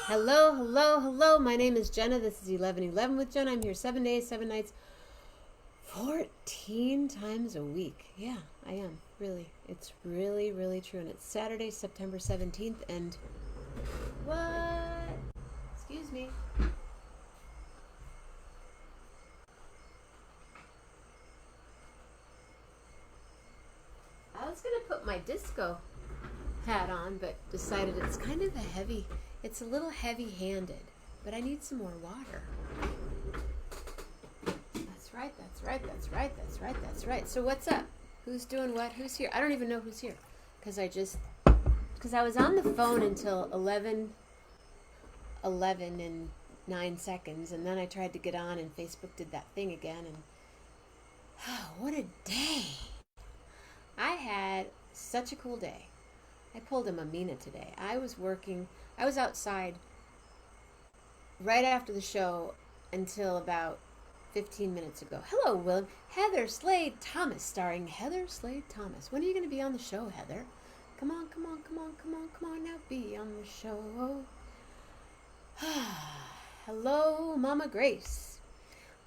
Hello, hello, hello. My name is Jenna. This is 11:11 with Jenna. I'm here 7 days, 7 nights, 14 times a week. Yeah, I am. Really. It's really, really true. And it's Saturday, September 17th. And what? Excuse me. I was going to put my disco hat on, but decided it's kind of it's a little heavy-handed, but I need some more water. That's right. So what's up? Who's doing what? Who's here? I don't even know who's here, because I was on the phone until 11 and 9 seconds, and then I tried to get on, and Facebook did that thing again, and what a day. I had such a cool day. I pulled a Mammina today. I was outside right after the show until about 15 minutes ago. Hello, William. Heather Slade Thomas, starring Heather Slade Thomas. When are you going to be on the show, Heather? Come on now, be on the show. Hello, Mama Grace.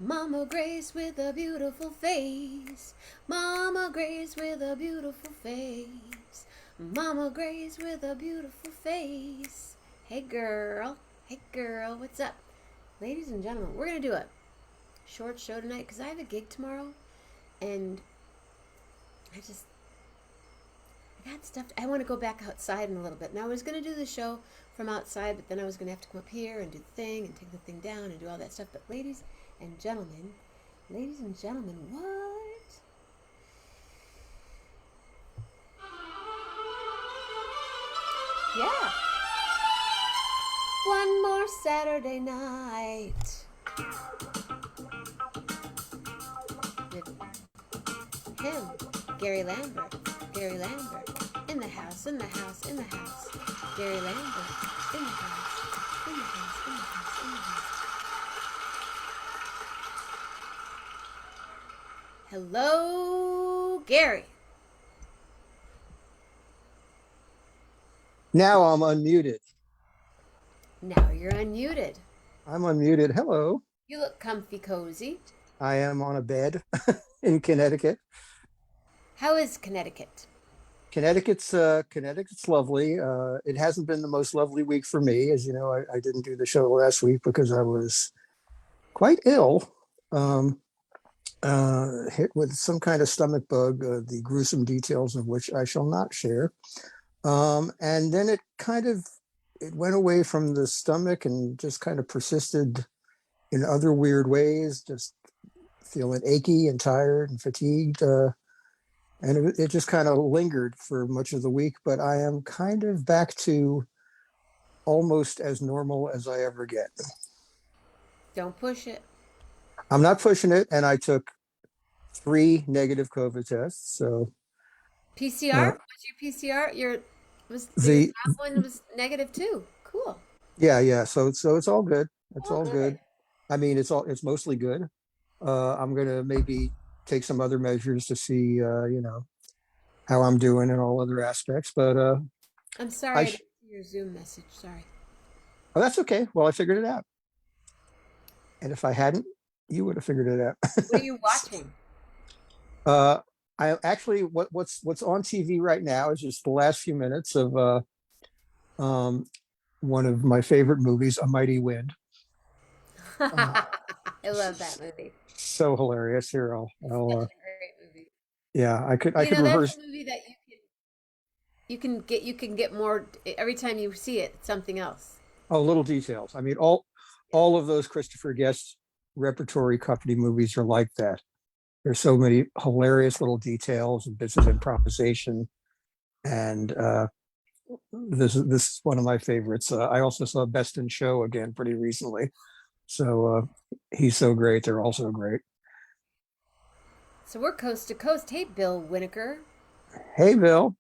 Mama Grace with a beautiful face. Mama Grace with a beautiful face. Mama Grace with a beautiful face. Hey girl, what's up? Ladies and gentlemen, we're going to do a short show tonight because I have a gig tomorrow, and I got stuff. I want to go back outside in a little bit. Now I was going to do the show from outside, but then I was going to have to come up here and do the thing and take the thing down and do all that stuff. But ladies and gentlemen, what? Yeah. One more Saturday night with him, Gary Lambert. In the house. Gary Lambert. In the house. Hello, Gary. Now I'm unmuted. Now you're unmuted. I'm unmuted. Hello. You look comfy cozy. I am on a bed in Connecticut. How is Connecticut? Connecticut's lovely. It hasn't been the most lovely week for me. As you know, I didn't do the show last week because I was quite ill, hit with some kind of stomach bug, the gruesome details of which I shall not share. And then it went away from the stomach and just kind of persisted in other weird ways, just feeling achy and tired and fatigued. And it just kind of lingered for much of the week, but I am kind of back to almost as normal as I ever get. Don't push it. I'm not pushing it, and I took 3 negative COVID tests. So PCR? What's your PCR? That one was negative too. Cool. Yeah. So it's all good. It's all good. good. I mean, it's mostly good. I'm gonna maybe take some other measures to see, how I'm doing in all other aspects. But I'm sorry, I didn't see your Zoom message. Sorry. Oh, that's okay. Well, I figured it out. And if I hadn't, you would have figured it out. What are you watching? I actually what's on TV right now is just the last few minutes of one of my favorite movies, A Mighty Wind. I love that movie. So hilarious. Here, I'll such a great movie. Yeah, I could reverse. That's a movie that you can get more every time you see it. It's something else. Oh, little details. I mean, all of those Christopher Guest repertory company movies are like that. There's so many hilarious little details and bits of improvisation, and this is one of my favorites. I also saw Best in Show again pretty recently, so he's so great. They're also great. So we're coast to coast. Hey, Bill Winokur. Hey, Bill.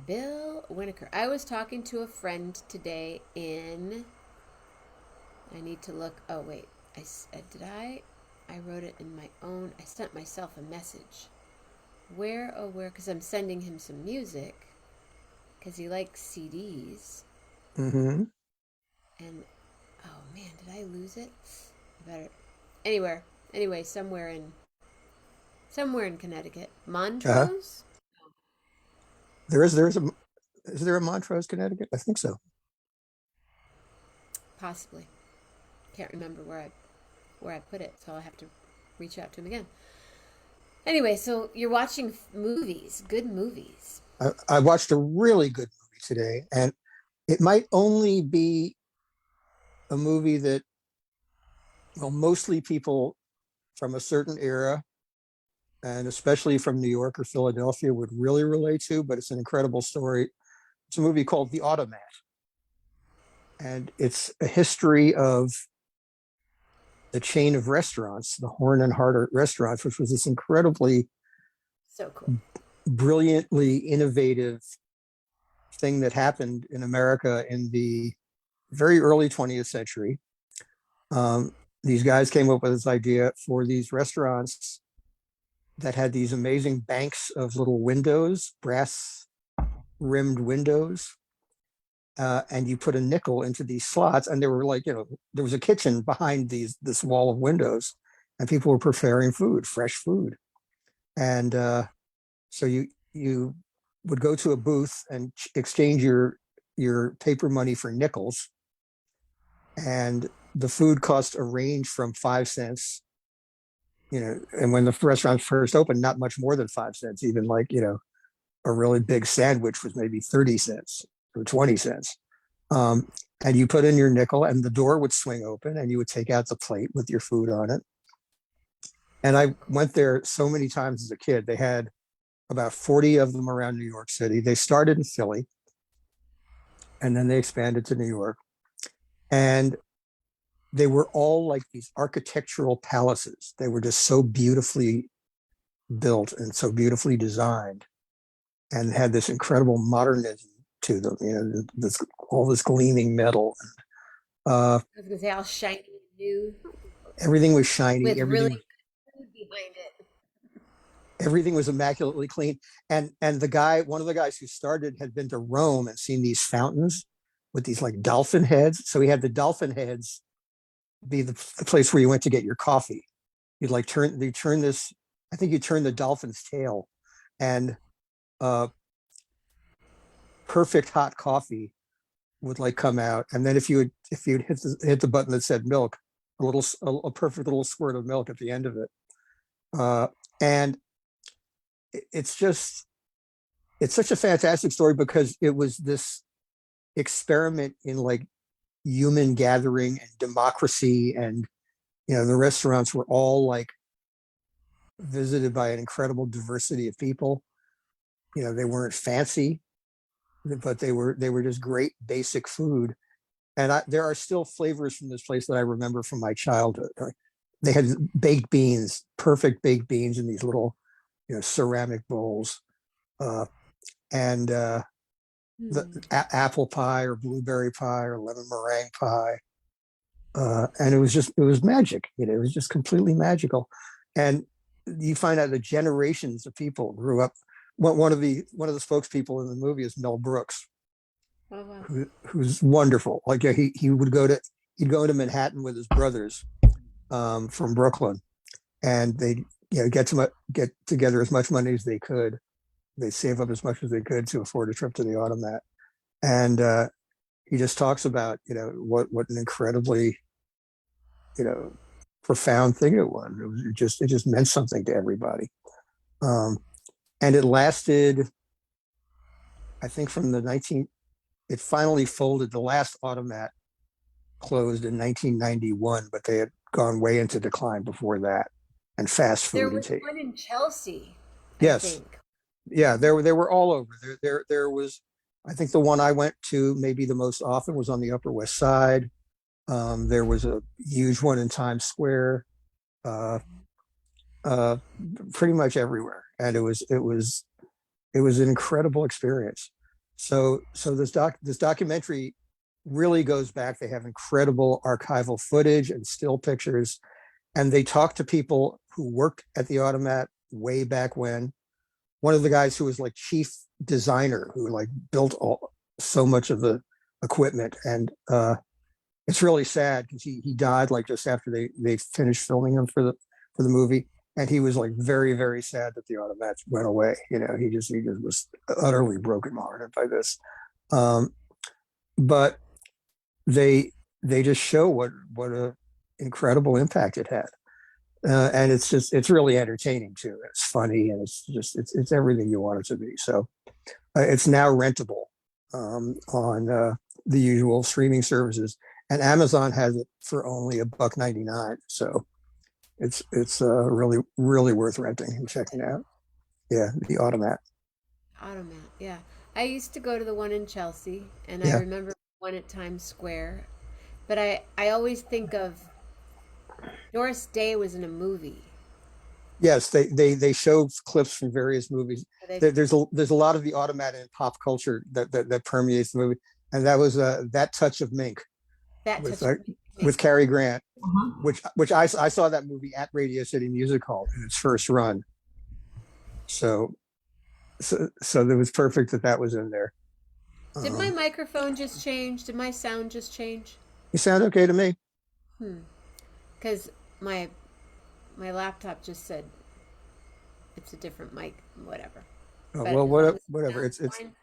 Bill Winokur. I was talking to a friend today in. I need to look. Oh, wait. Did I? I wrote it in my own. I sent myself a message. Where, oh, where? Because I'm sending him some music. Because he likes CDs. Mm-hmm. And, oh, man, did I lose it? I better. Anywhere. Anyway, somewhere in Connecticut. Uh, Montrose? is there a Montrose, Connecticut? I think so. Possibly. Can't remember where I put it, so I'll have to reach out to him again. Anyway, so you're watching movies, good movies. I watched a really good movie today, and it might only be a movie that, well, mostly people from a certain era, and especially from New York or Philadelphia, would really relate to, but it's an incredible story. It's a movie called The Automat, and it's a history of the chain of restaurants, the Horn and Hardart restaurants, which was this incredibly So cool. brilliantly innovative thing that happened in America in the very early 20th century. Um, these guys came up with this idea for these restaurants that had these amazing banks of little windows, brass rimmed windows. And you put a nickel into these slots, and they were like, there was a kitchen behind this wall of windows, and people were preparing food, fresh food. And so you would go to a booth and exchange your paper money for nickels, and the food cost a range from 5 cents, and when the restaurant first opened, not much more than 5 cents. Even like a really big sandwich was maybe 30 cents or 20 cents. Um, and you put in your nickel, and the door would swing open, and you would take out the plate with your food on it. And I went there so many times as a kid. They had about 40 of them around New York City. They started in Philly, and then they expanded to New York. And they were all like these architectural palaces. They were just so beautifully built and so beautifully designed, and had this incredible modernism to them. All this gleaming metal. I was gonna say all shiny and new Everything was shiny. with really good food behind it. Everything was immaculately clean. And one of the guys who started, had been to Rome and seen these fountains with these like dolphin heads. So he had the dolphin heads be the place where you went to get your coffee. You turn this. I think you turn the dolphin's tail, and perfect hot coffee would like come out. And then if you'd hit the button that said milk, a perfect little squirt of milk at the end of it. And it's such a fantastic story, because it was this experiment in like human gathering and democracy. And the restaurants were all like visited by an incredible diversity of people. They weren't fancy, but they were just great basic food. And there are still flavors from this place that I remember from my childhood. They had baked beans, perfect baked beans in these little ceramic bowls, and the Hmm. apple pie or blueberry pie or lemon meringue pie. And it was magic. It was just completely magical. And you find out that generations of people grew up. One of the spokespeople in the movie is Mel Brooks, Oh wow. who's wonderful. Like he'd go to Manhattan with his brothers, from Brooklyn, and they get together as much money as they could. They save up as much as they could to afford a trip to the Automat. And he just talks about what an incredibly you know profound thing it was. It just meant something to everybody. Um, and it lasted, I think, from the 19. It finally folded. The last Automat closed in 1991, but they had gone way into decline before that. And fast There food was and take. one in Chelsea, I Yes, think. yeah, there were all over. There was, I think the one I went to maybe the most often was on the Upper West Side. There was a huge one in Times Square. Uh, uh, pretty much everywhere, and it was an incredible experience. So this documentary really goes back. They have incredible archival footage and still pictures, and they talk to people who worked at the automat way back when. One of the guys who was like chief designer, who like built so much of the equipment, and it's really sad because he died like just after they finished filming him for the movie, and he was like very sad that the automats went away. You know, he just was utterly brokenhearted by this. Um, but they they just show what a incredible impact it had. And it's really entertaining too. It's funny, and it's everything you want it to be. So it's now rentable on the usual streaming services, and Amazon has it for only $1.99. So it's really worth renting and checking out. Yeah, the Automat. Automat, yeah. I used to go to the one in Chelsea, and I Yeah. remember one at Times Square. But I always think of Doris Day was in a movie. Yes, they show clips from various movies. Are they There's a lot of the Automat in pop culture that permeates the movie, and that was That Touch of Mink that with touch of me? with Cary Grant, Uh-huh. which I saw that movie at Radio City Music Hall in its first run. So so it was perfect that that was in there. Did my Um, microphone just change? Did my sound just change? you sound okay to me. Hmm. Because my my laptop just said it's a different mic, whatever. Oh, But well, as long as it whatever. sounds fine,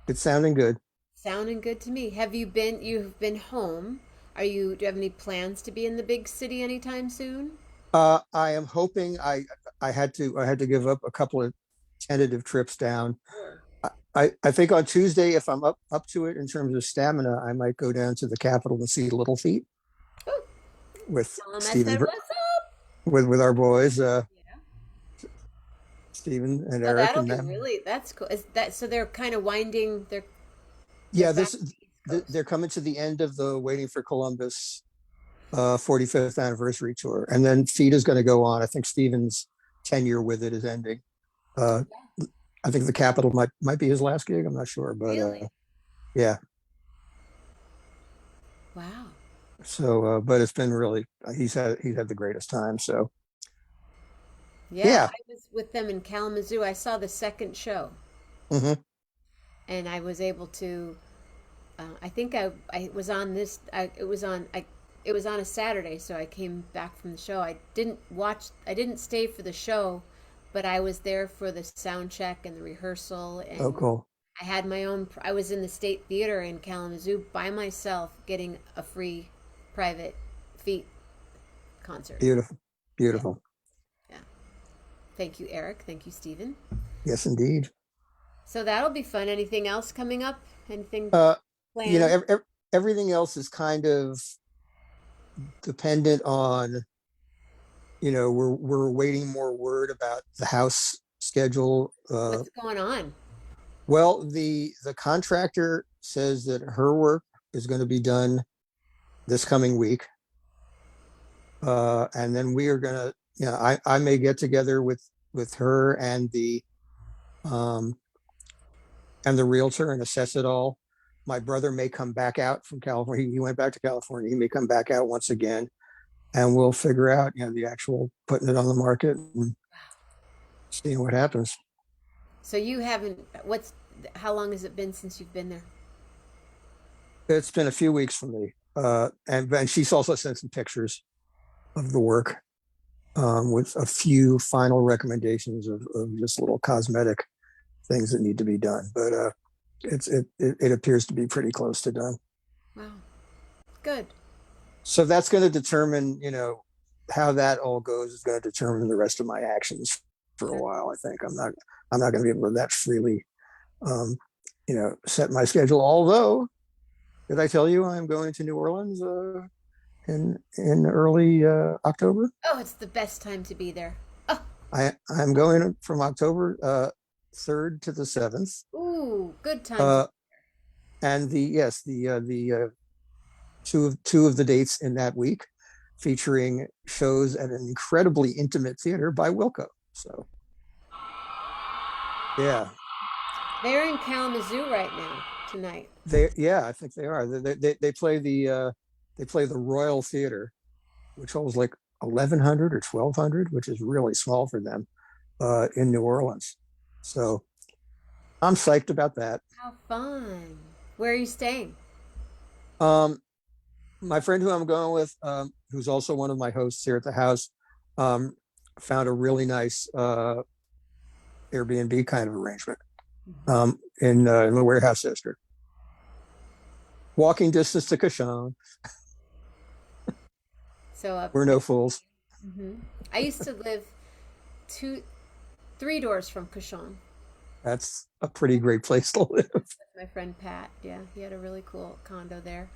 It's sounding good. sounding good to me. You've been home. Do you have any plans to be in the big city anytime soon? I am hoping I had to give up a couple of tentative trips down. Sure. I think on Tuesday, if I'm up to it in terms of stamina, I might go down to the Capitol to see Little Feat Oh, with tell them I Stephen said what's up. with our boys, Yeah. Stephen and Oh, Eric that'll and be them. really, that's cool. Is that so they're kind of winding they're Yeah, back to the East Coast. they're coming to the end of the Waiting for Columbus 45th anniversary tour, and then Feet is going to go on. I think Stephen's tenure with it is ending. Uh, I think the Capitol might be his last gig. I'm not sure, but Really? yeah. Wow. So, but it's been really he's had the greatest time. So Yeah, yeah. I was with them in Kalamazoo. I saw the second show, Hmm. and I was able to. I think I was on this. It was on a Saturday, so I came back from the show. I didn't watch. I didn't stay for the show, but I was there for the sound check and the rehearsal, Oh, and cool. I had my own. I was in the State Theater in Kalamazoo by myself, getting a free private feet concert. Beautiful, Yeah, beautiful. yeah. Thank you, Eric. Thank you, Stephen. Yes, indeed. So that'll be fun. Anything else coming up? Anything Uh, you know, planned? everything else is kind of dependent on, we're waiting more word about the house schedule. What's going on? Well, the contractor says that her work is going to be done this coming week, and then we are gonna, I may get together with her um, and the realtor and assess it all. My brother may come back out from California. He went back to California. He may come back out once again, and we'll figure out, the actual putting it on the market and seeing what happens. So you haven't, how long has it been since you've been there? It's been a few weeks for me, and she's also sent some pictures of the work, with a few final recommendations of just little cosmetic things that need to be done. But it appears to be pretty close to done. Wow. Good. So that's going to determine, how that all goes is going to determine the rest of my actions for a Sure. while. I think I'm not going to be able to that freely, um, set my schedule. Although, did I tell you I'm going to New Orleans in early October? Oh, it's the best time to be there. Oh, I'm going from October 3rd to the 7th. ooh, good time to. Uh, and the yes, the two of the dates in that week. featuring shows at an incredibly intimate theater by Wilco. So yeah, They're in Kalamazoo right now tonight. I think they are. They play the Royal Theater, which holds like 1,100 or 1,200, which is really small for them, in New Orleans. So I'm psyched about that. How fun! Where are you staying? Um, my friend who I'm going with, who's also one of my hosts here at the house, um, found a really nice Airbnb kind of arrangement, in the Warehouse District, walking distance to Kashan. So up. We're no fools. I used to live two, three doors from Cushon That's a pretty great place to live. with my friend Pat. Yeah, he had a really cool condo there.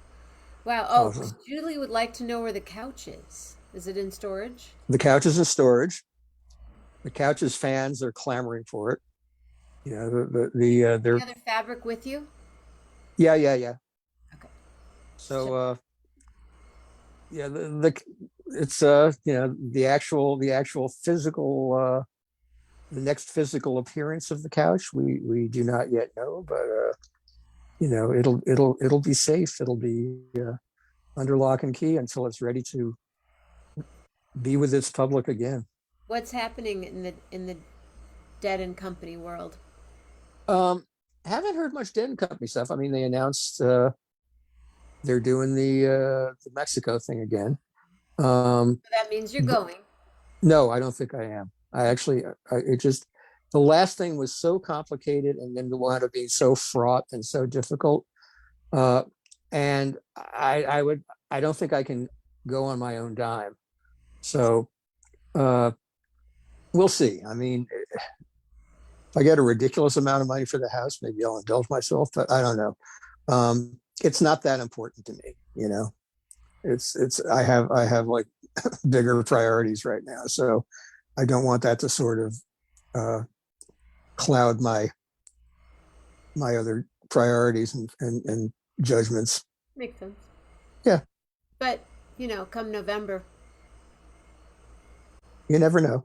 Wow. Oh, Awesome. Julie would like to know where the couch is. Is it in storage? The couch is in storage. The couch's fans are clamoring for it. You know, Any they're other fabric with you? yeah. Okay. So, So yeah, the it's the actual physical the next physical appearance of the couch we do not yet know, but it'll be safe. It'll be under lock and key until it's ready to be with its public again. what's happening in the Dead and Company world? Um, haven't heard much Dead and Company stuff. I mean, they announced they're doing the Mexico thing again. So that means you're going. No, I don't think I am. I actually, it just, the last thing was so complicated and then the wound up being so fraught and so difficult. Uh, and I don't think I can go on my own dime. So uh, we'll see. I mean, if I get a ridiculous amount of money for the house, maybe I'll indulge myself, but I don't know. It's not that important to me, you know. I have like bigger priorities right now, so I don't want that to sort of uh, cloud my other priorities and judgments. Makes sense. Yeah, But, come November, you never know.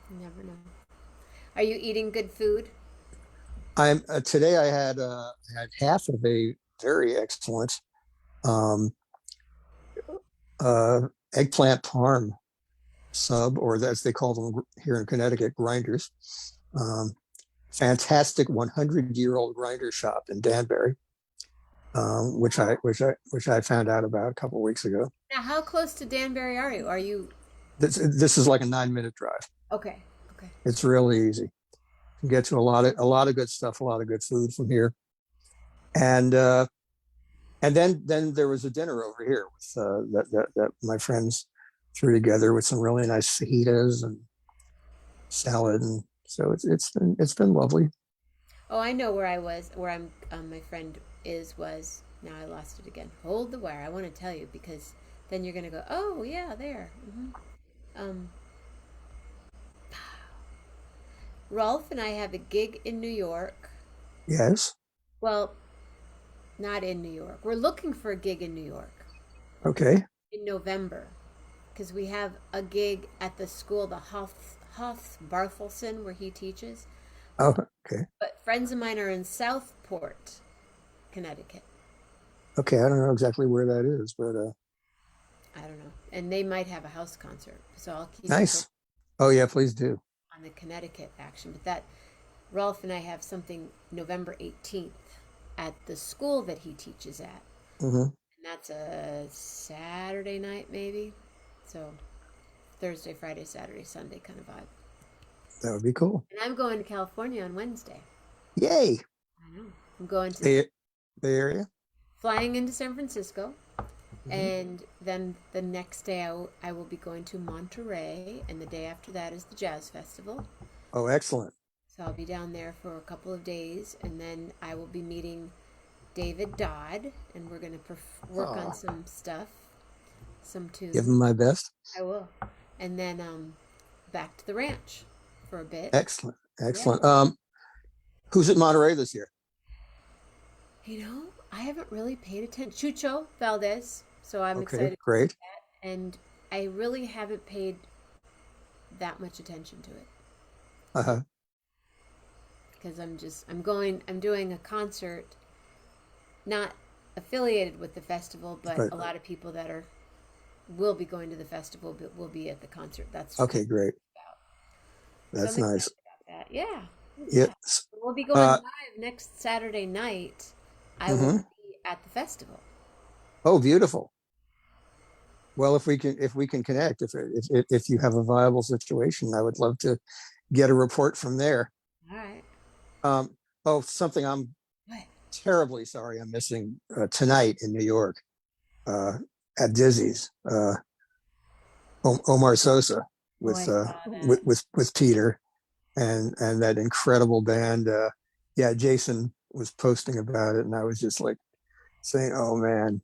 you never know. Are you eating good food? I'm today I had half of a very excellent um, uh, eggplant parm sub, or as they call them here in Connecticut, grinders. Um, Fantastic 100-year-old grinder shop in Danbury, which I found out about a couple of weeks ago. Now, how close to Danbury are you? Are you This is like a 9-minute drive. okay? Okay. It's really easy. You can get to a lot of good stuff, a lot of good food from here, and then there was a dinner over here with that my friends threw together with some really nice fajitas and salad, and so it's been lovely. Oh, I know where I was. Where my friend was. Now I lost it again. Hold the wire. I want to tell you because then you're gonna go. Oh yeah, there. Um, Rolf and I have a gig in New York. Yes. Well, not in New York. We're looking for a gig in New York Okay. in November because we have a gig at the school, the Hoff Barthelson, where he teaches. Oh, okay. But friends of mine are in Southport, Connecticut. Okay. I don't know exactly where that is, but I don't know. And they might have a house concert. So I'll keep you nice. posted Oh yeah, please do. on the Connecticut action. But Rolf and I have something November 18th at the school that he teaches at. Hmm. And that's a Saturday night, maybe. So Thursday, Friday, Saturday, Sunday kind of vibe. That would be cool. And I'm going to California on Wednesday. Yay. I know. I'm going to Bay Area. flying into San Francisco. Hmm. And then the next day I will be going to Monterey. And the day after that is the Jazz Festival. Oh, excellent. So I'll be down there for a couple of days. And then I will be meeting David Dodd. And we're going to work on Oh, some stuff, some give tunes. them my best. I will. And then back to the ranch for a bit. Excellent. Yeah. Excellent. Who's at Monterey this year? I haven't really paid attention. Chucho Valdez. So I'm Okay, excited to see great. that. and I really haven't paid that much attention to it Uh-huh. because I'm doing a concert not affiliated with the festival, but Right. a lot of people that are will be going to the festival but will be at the concert. That's kind Okay, of great. about. So I'm That's excited nice. about that. Yeah, yeah. Yes. We'll be going Uh, live next Saturday night. I will mhm. be at the festival. Oh, beautiful. Well, if we can connect, if you have a viable situation, I would love to get a report from there. All right. Um, oh, something I'm What? terribly sorry I'm missing tonight in New York uh, at Dizzy's. Omar Sosa Oh, with I saw that. Peter and that incredible band. Yeah, Jason was posting about it, and I was just like saying, "Oh man,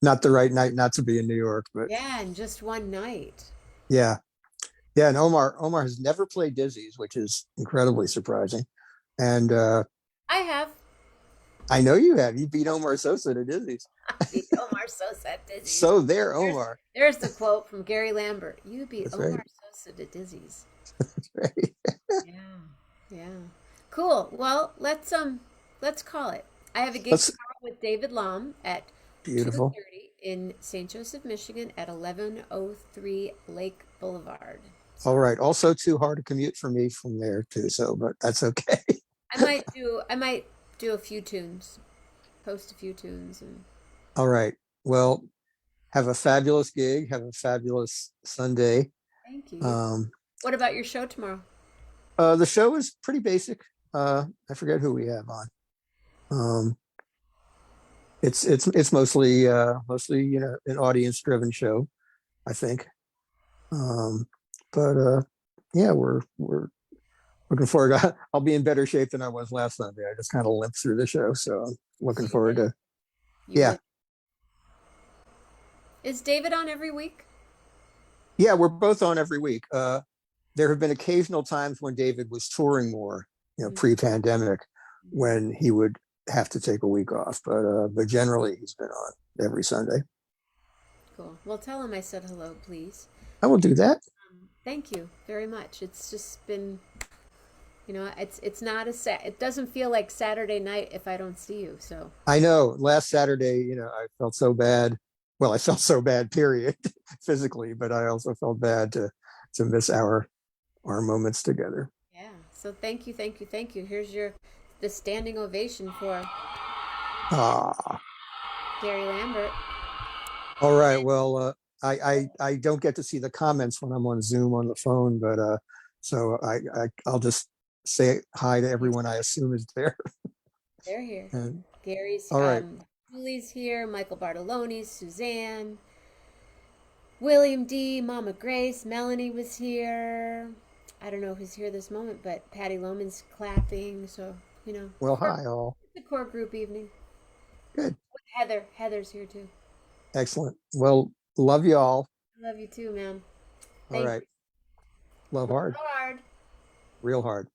not the right night not to be in New York." But Yeah, in just one night. yeah, yeah. And Omar has never played Dizzy's, which is incredibly surprising. And I have. I know you have. You beat Omar Sosa to Dizzy's. I beat Omar Sosa at Dizzy's. So there, There's Omar. there's the quote from Gary Lambert. You beat That's right. Omar Sosa to Dizzy's. That's right. Yeah. Yeah. Cool. Well, let's call it. I have a gig That's tomorrow with David Lom at beautiful. 2:30 in St. Joseph, Michigan at 1103 Lake Boulevard. All So right. Also too hard to commute for me from there too. So, but that's okay. I might do a few tunes, post a few tunes and All right. Well, have a fabulous gig. Have a fabulous Sunday. thank you. You. Um, What about your show tomorrow? the show is pretty basic. I forget who we have on. Um, it's mostly an audience driven show, I think. Um, but yeah, we're looking forward to. I'll be in better shape than I was last Sunday. I just kind of limped through the show, so I'm So looking you forward win. to. You Yeah, win. Is David on every week? yeah, we're both on every week. There have been occasional times when David was touring more, Mhm. pre-pandemic, Mhm. when he would have to take a week off. But generally, he's been on every Sunday. Cool. Well, tell him I said hello, please. I will do that. Thank you very much. It's just been, it's not it doesn't feel like Saturday night if I don't see you. So, I know. Last Saturday, I felt so bad. Well, I felt so bad, period, physically, but I also felt bad to miss our moments together. yeah. So thank you, thank you, thank you. Here's the standing ovation for Ah, Gary Lambert. all right. Well, I don't get to see the comments when I'm on Zoom on the phone, but so I'll just say hi to everyone I assume is there. They're here. And Gary's all right. Julie's here, Michael Bartoloni, Suzanne, William D, Mama Grace, Melanie was here. I don't know who's here this moment, but Patty Loman's clapping. So, Well, hi all. it's a core group evening. Good. Heather's here too. Excellent. Well, love you all. I love you too, man. All Thank right. you. Love Work hard. hard. Real hard.